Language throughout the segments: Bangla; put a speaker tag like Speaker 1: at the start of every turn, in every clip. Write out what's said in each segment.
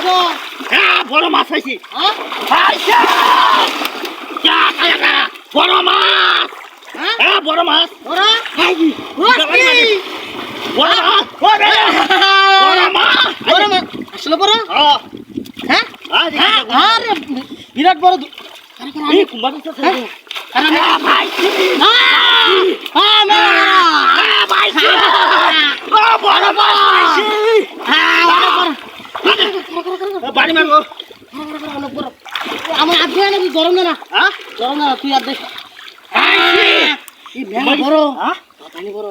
Speaker 1: পাইছো?
Speaker 2: হ্যাঁ বড় মাছ পাইছি।
Speaker 1: হ্যাঁ?
Speaker 2: পাইছি বড় মাছ।
Speaker 1: হ্যাঁ?
Speaker 2: হ্যাঁ বড় মাছ।
Speaker 1: ওরা?
Speaker 2: পাইছি
Speaker 1: রসটি!
Speaker 2: বড় মাছ। ওরে বড় মাছ।
Speaker 1: বড় মাছ। আসলে বড়?
Speaker 2: হ্যাঁ
Speaker 1: হ্যাঁ?
Speaker 2: হ্যাঁ
Speaker 1: আরে বিরাট বড়
Speaker 2: এই কুম্বার তো পাইছি। পাইছি বড় মাছ পাইছি। বাড়ি মারবো।
Speaker 1: আমার আধ দিয়ে নাকি গরম না
Speaker 2: হ্যাঁ
Speaker 1: গরম না তুই আধ দে বড় পানি বড়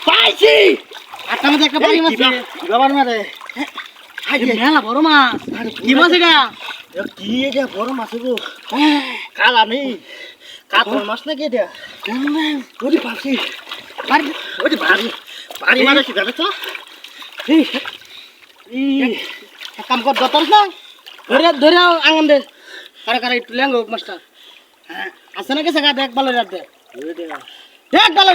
Speaker 2: পাইছি।
Speaker 1: আটটা মধ্যে একটা পানি মাছ
Speaker 2: বাবার মারে
Speaker 1: মেলা বড় মাছ কি মাছ এটা
Speaker 2: কি এটা বড় মাছ গো কালা নেই কাতল মাছ নাকি এটা ওই পাখি ওই বাড়ি বাড়ি মারে কি জানো তো
Speaker 1: এক কাম কর দতর না ধরে ধরে আঙন দে কারে কারে একটু লেঙ্গো মাছটা হ্যাঁ আছে না গেছে গা দেখ ভালো রাত দেখ দেখ ভালো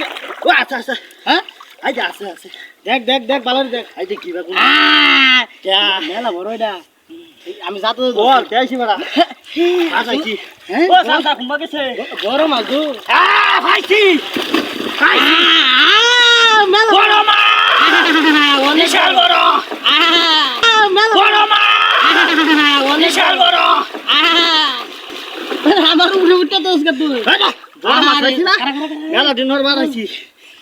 Speaker 2: ও আচ্ছা আচ্ছা
Speaker 1: হ্যাঁ
Speaker 2: এই যে আছে আছে
Speaker 1: দেখ দেখ দেখ ভালো দেখ
Speaker 2: এই যে কি বাবু
Speaker 1: মেলা বড় এটা আমি যাতে
Speaker 2: বল দেখাইছি বাড়া আচ্ছা
Speaker 1: হ্যাঁ
Speaker 2: ও সালটা কুম্বা গেছে
Speaker 1: বড় মাছ দু
Speaker 2: পাইছি পাইছি
Speaker 1: মেলা
Speaker 2: বড় মাছ বিশাল বড়
Speaker 1: মেলা
Speaker 2: বড় মাছ বিশাল বড়
Speaker 1: আমার উঠে উঠতে তো তুই
Speaker 2: বড় মাছ পাইছি না মেলা দিন ধরে বাড়াইছি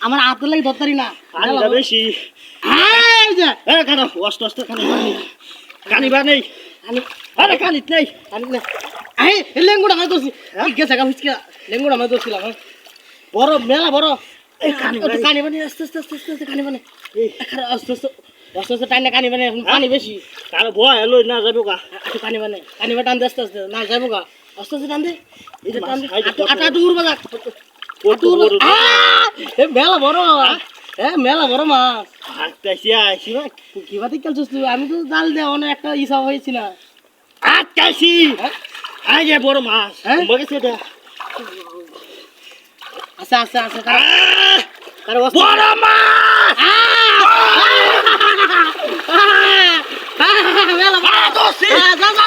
Speaker 1: আমার হাতের লাগি ধরতারি না
Speaker 2: আনটা বেশি
Speaker 1: এই যে
Speaker 2: এ কেন অষ্ট অষ্ট কানিবা নেই আরে কানিত নেই
Speaker 1: এই লেঙ্গুড়া মাছ ধরছি এই গেছে গা হুচকা লেঙ্গুড়া মাছ ধরছিলাম বড় মেলা বড়
Speaker 2: এই কানিবা
Speaker 1: কানি বানি আস্তে আস্তে আস্তে আস্তে কানি বানি আস্তে আস্তে আস্তে আস্তে টাইনে কানি বানি পানি বেশি
Speaker 2: কারো বয় এলো না যাবো গা
Speaker 1: একটু কানি বানি টান দে আস্তে আস্তে না যাবো গা আস্তে আস্তে টান দে এই যে টান দে
Speaker 2: এই যে
Speaker 1: আটা আটু উড়বা যাক
Speaker 2: কত বড়
Speaker 1: এ মেলা বড় মেলা বড় মাছ
Speaker 2: আইছি আইছি
Speaker 1: কি বাতি খেলছিস তুই আমি তো জাল দে অনেক একটা ইসা হয়েছি না
Speaker 2: আইছি আই যে বড় মাছ কুম্বা গেছে এটা
Speaker 1: আচ্ছা আচ্ছা আচ্ছা তার
Speaker 2: বড় মাছ
Speaker 1: মেলা
Speaker 2: দোষী
Speaker 1: যা যা যা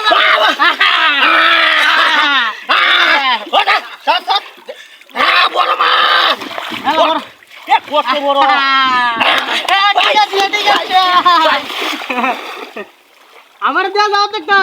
Speaker 2: বড় মাছ
Speaker 1: বড়
Speaker 2: কত বড়
Speaker 1: আমার দেওয়া যাও তো একটা